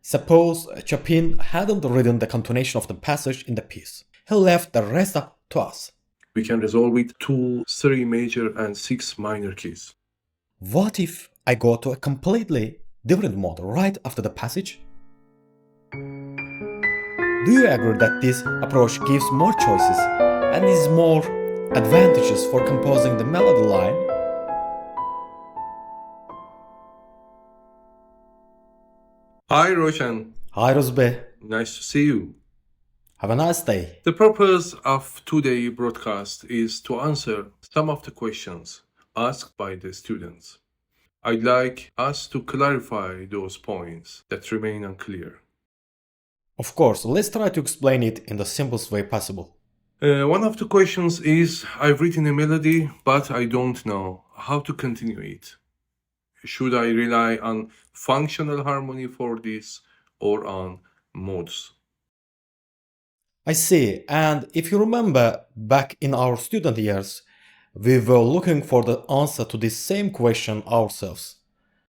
Suppose Chopin hadn't written the continuation of the passage in the piece. He left the rest up to us. We can resolve it to 3 major and 6 minor keys. What if I go to a completely different mode right after the passage? Do you agree that this approach gives more choices and is more advantageous for composing the melody line? Hi Roshan, Hi Rozbe, nice to see you. have a nice day. The purpose of today's broadcast is to answer some of the questions asked by the students. I'd like us to clarify those points that remain unclear. Of course, let's try to explain it in the simplest way possible. One of the questions is, I've written a melody, but I don't know how to continue it. Should I rely on functional harmony for this or on modes? I see, and if you remember back in our student years, we were looking for the answer to this same question ourselves.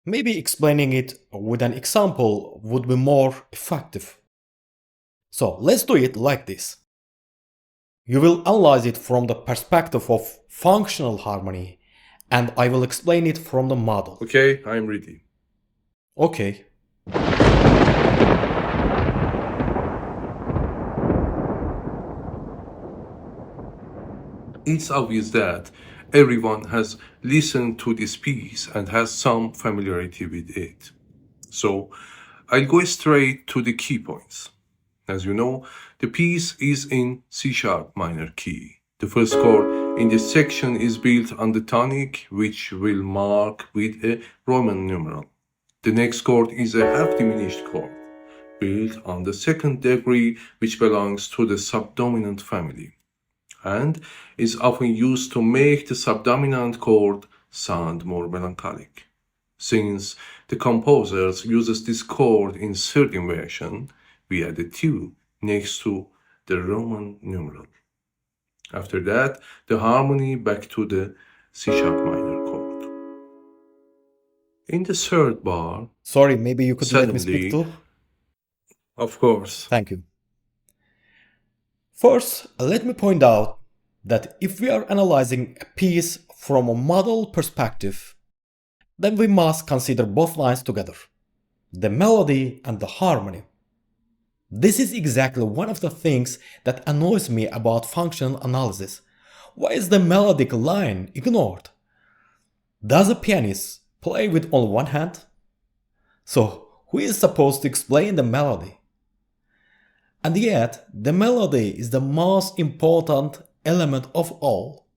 Maybe explaining it with an example would be more effective. So let's do it like this. You will analyze it from the perspective of functional harmony, and I will explain it from the model. Okay, I'm ready. Okay. It's obvious that everyone has listened to this piece and has some familiarity with it. So I'll go straight to the key points. As you know, the piece is in C# minor key. The first chord in this section is built on the tonic, which we'll mark with a Roman numeral. The next chord is a half diminished chord, built on the second degree, which belongs to the subdominant family, and is often used to make the subdominant chord sound more melancholic. Since the composer uses this chord in certain version, we add a 2 next to the Roman numeral. After that, the harmony back to the C# minor chord. In the third bar, Sorry, maybe you could let me speak suddenly, too? of course, Thank you. First, let me point out that if we are analyzing a piece from a modal perspective, then we must consider both lines together, the melody and the harmony. This is exactly one of the things that annoys me about functional analysis. Why is the melodic line ignored? Does a pianist play with only one hand? So, who is supposed to explain the melody? And yet, the melody is the most important element of all.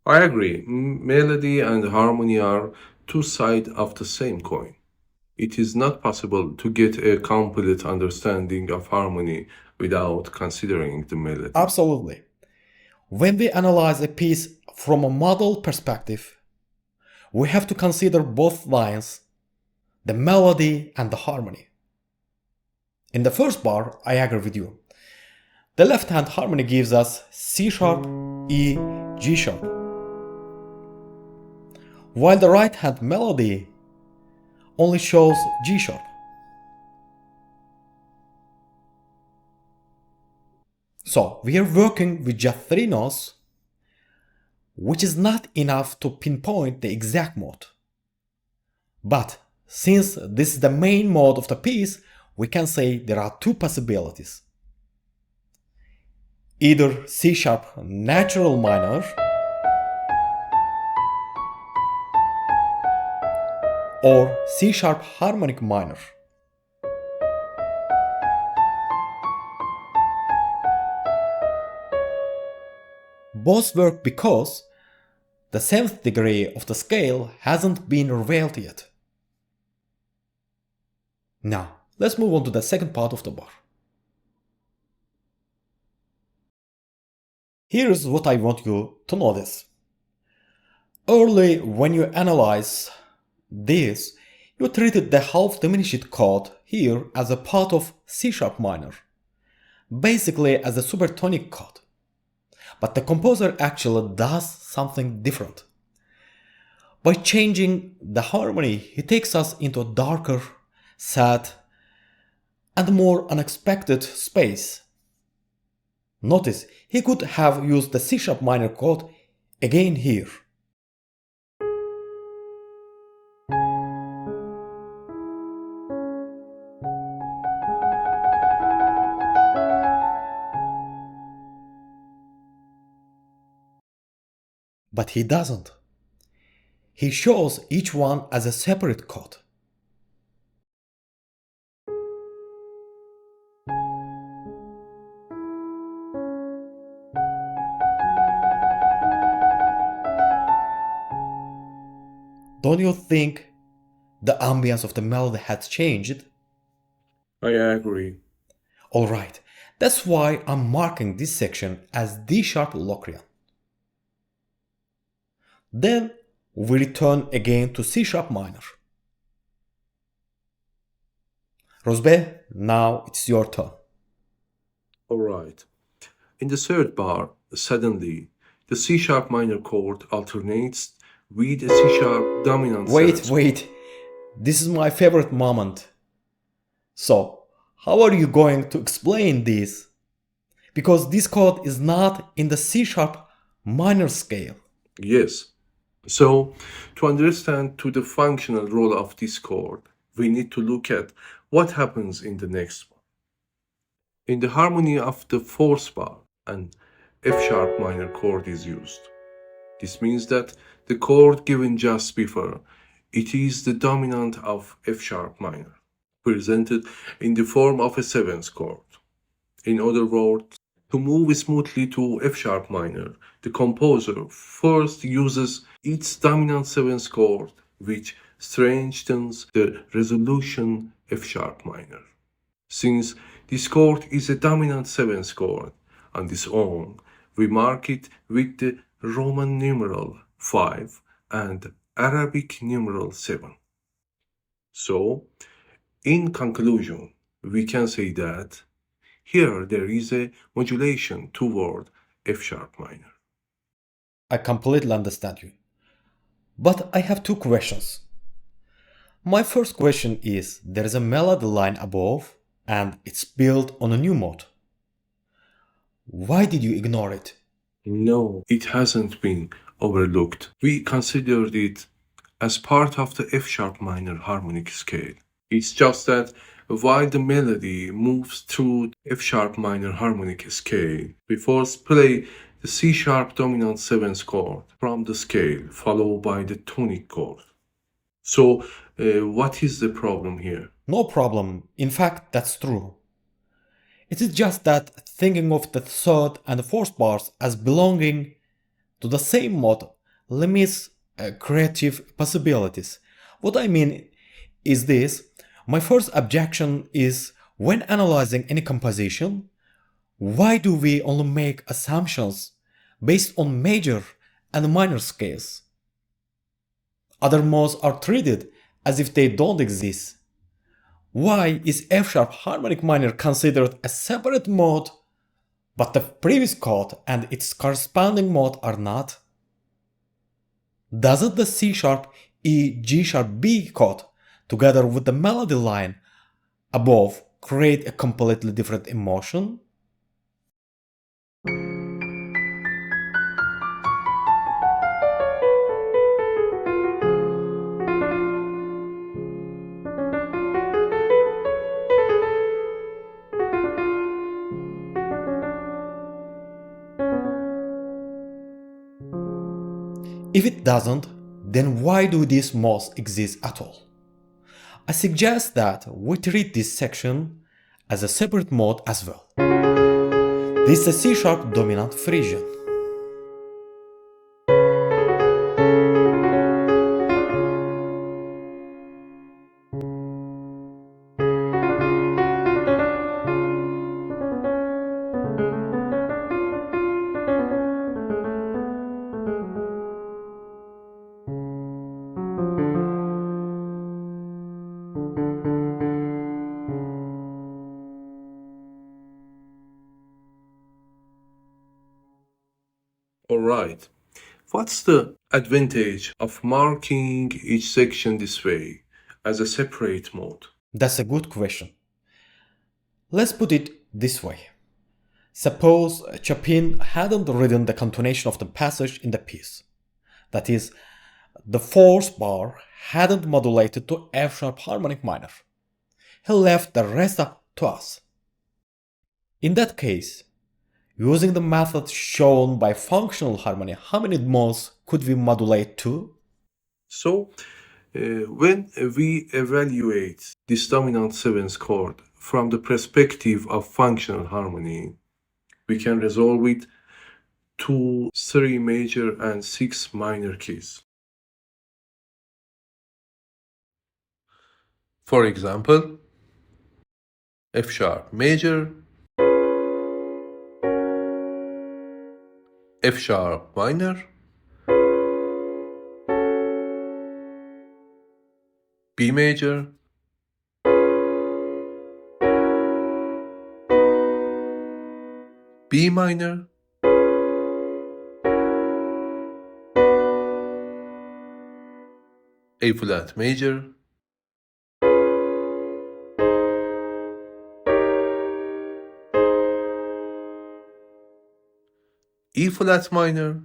I agree. Melody and harmony are two sides of the same coin. It is not possible to get a complete understanding of harmony without considering the melody. Absolutely. When we analyze a piece from a modal perspective, we have to consider both lines, the melody and the harmony. In the first bar, I agree with you. The left hand harmony gives us C#, E, G#, while the right hand melody only shows G#. So we are working with just 3 notes, which is not enough to pinpoint the exact mode. But since this is the main mode of the piece, we can say there are 2 possibilities. Either C# natural minor or C# harmonic minor. Both work because the 7th degree of the scale hasn't been revealed yet. Now, let's move on to the second part of the bar. Here's what I want you to notice. Early, when you analyze this, you treated the half diminished chord here as a part of C# minor, basically as a supertonic chord. But the composer actually does something different. By changing the harmony, he takes us into a darker, sad, and more unexpected space. Notice he could have used the C-sharp minor chord again here. But he doesn't. He shows each one as a separate chord. Don't you think the ambience of the melody has changed? I agree. Alright, that's why I'm marking this section as D-sharp Locrian. Then we return again to C-sharp minor. Rozbe, now it's your turn. Alright. In the third bar, suddenly, the C-sharp minor chord alternates with a C-sharp dominant Wait. This is my favorite moment. So, how are you going to explain this? Because this chord is not in the C-sharp minor scale. Yes. So, to understand to the functional role of this chord, we need to look at what happens in the next one. In the harmony of the fourth bar, an F-sharp minor chord is used. This means that the chord given just before, it is the dominant of F-sharp minor, presented in the form of a seventh chord. In other words, to move smoothly to F-sharp minor, the composer first uses its dominant seventh chord, which strengthens the resolution F-sharp minor. Since this chord is a dominant seventh chord on its own, we mark it with the Roman numeral 5 and Arabic numeral 7. So, in conclusion, we can say that here there is a modulation toward F-sharp minor. I completely understand you. But I have two questions. My first question is, there is a melody line above and it's built on a new mode. Why did you ignore it? No, it hasn't been overlooked. We considered it as part of the F-sharp minor harmonic scale. It's just that while the melody moves through F-sharp minor harmonic scale, we first play the C-sharp dominant seventh chord from the scale, followed by the tonic chord. So, what is the problem here? No problem. In fact, that's true. It is just that thinking of the third and fourth bars as belonging to the same mode limits creative possibilities. What I mean is this. My first objection is when analyzing any composition, why do we only make assumptions based on major and minor scales? Other modes are treated as if they don't exist. Why is F-sharp harmonic minor considered a separate mode, but the previous chord and its corresponding mode are not? Doesn't the C-sharp E G-sharp B chord together with the melody line above create a completely different emotion? If it doesn't, then why do these modes exist at all? I suggest that we treat this section as a separate mode as well. This is a C-sharp dominant Frisian. Alright, what's the advantage of marking each section this way as a separate mode? That's a good question. Let's put it this way. Suppose Chopin hadn't written the continuation of the passage in the piece. That is, the fourth bar hadn't modulated to F-sharp harmonic minor. He left the rest up to us. In that case, using the method shown by functional harmony, how many modes could we modulate to? So, when we evaluate this dominant seventh chord from the perspective of functional harmony, we can resolve it to 3 major and 6 minor keys. For example, F sharp major, F sharp minor, B major, B minor, A flat major, E flat minor,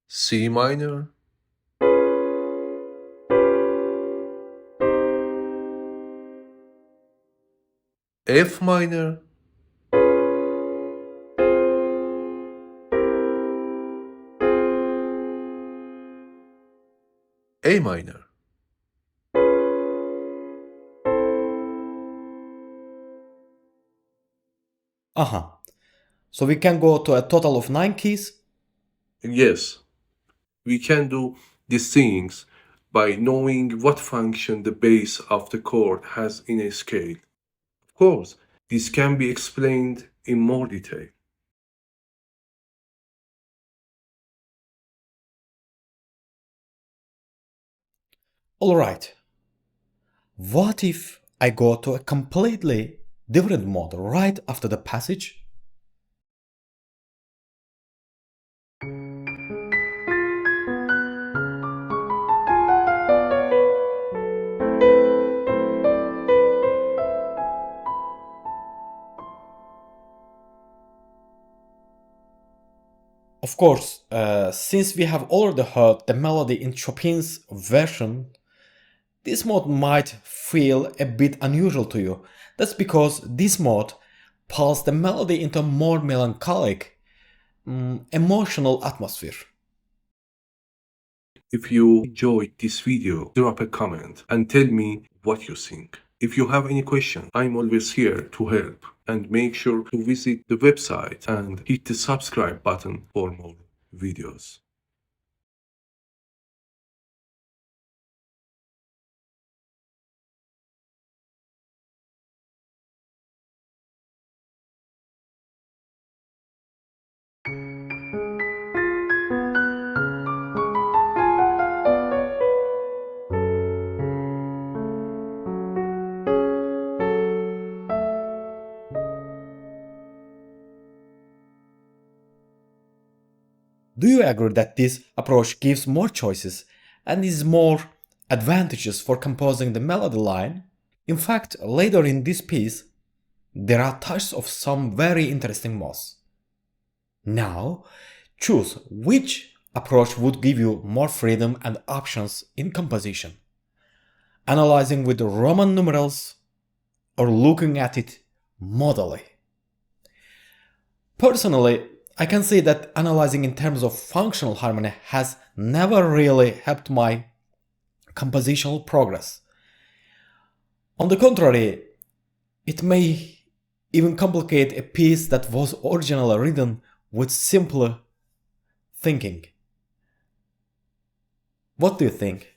C minor, F minor, A minor. So we can go to a total of 9 keys? Yes, we can do these things by knowing what function the base of the chord has in a scale. Of course, this can be explained in more detail. Alright. What if I go to a completely different mode right after the passage? Of course, since we have already heard the melody in Chopin's version, this mode might feel a bit unusual to you. That's because this mode pulls the melody into a more melancholic, emotional atmosphere. If you enjoyed this video, drop a comment and tell me what you think. If you have any question, I'm always here to help. And make sure to visit the website and hit the subscribe button for more videos. Do you agree that this approach gives more choices and is more advantageous for composing the melody line? In fact, later in this piece, there are touches of some very interesting modes. Now, choose which approach would give you more freedom and options in composition. Analyzing with Roman numerals or looking at it modally. Personally, I can say that analyzing in terms of functional harmony has never really helped my compositional progress. On the contrary, it may even complicate a piece that was originally written with simpler thinking. What do you think?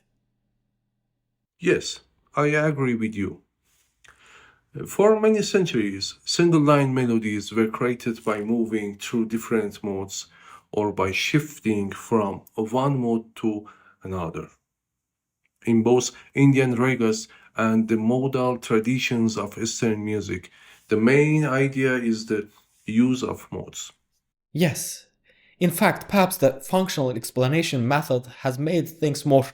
Yes, I agree with you. For many centuries, single-line melodies were created by moving through different modes or by shifting from one mode to another. In both Indian ragas and the modal traditions of Eastern music, the main idea is the use of modes. Yes. In fact, perhaps the functional explanation method has made things more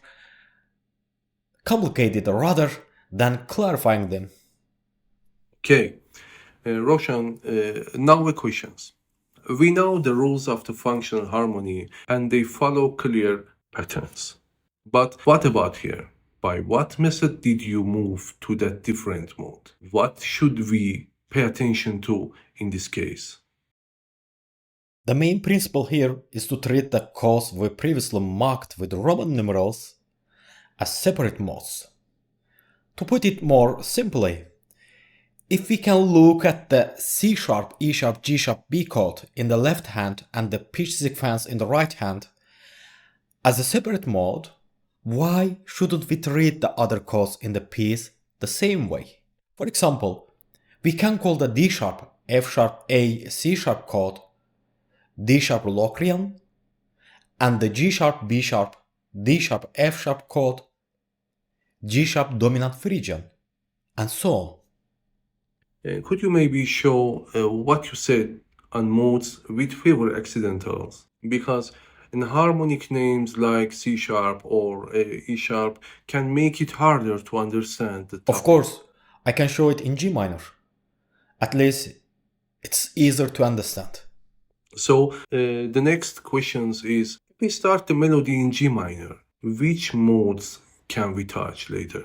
complicated rather than clarifying them. Okay, Roshan, now the questions. We know the rules of the functional harmony and they follow clear patterns. But what about here? By what method did you move to that different mode? What should we pay attention to in this case? The main principle here is to treat the chords we previously marked with Roman numerals as separate modes. To put it more simply, if we can look at the C sharp, E sharp, G sharp, B chord in the left hand and the pitch sequence in the right hand as a separate mode, why shouldn't we treat the other chords in the piece the same way? For example, we can call the D sharp, F sharp, A, C sharp chord D sharp Locrian and the G sharp, B sharp, D sharp, F sharp chord G sharp dominant Phrygian, and so on. Could you maybe show what you said on modes with fewer accidentals? Because in harmonic names like C sharp or E sharp can make it harder to understand the topic. Of course, I can show it in G minor. At least it's easier to understand. So the next questions is, if we start the melody in G minor, which modes can we touch later?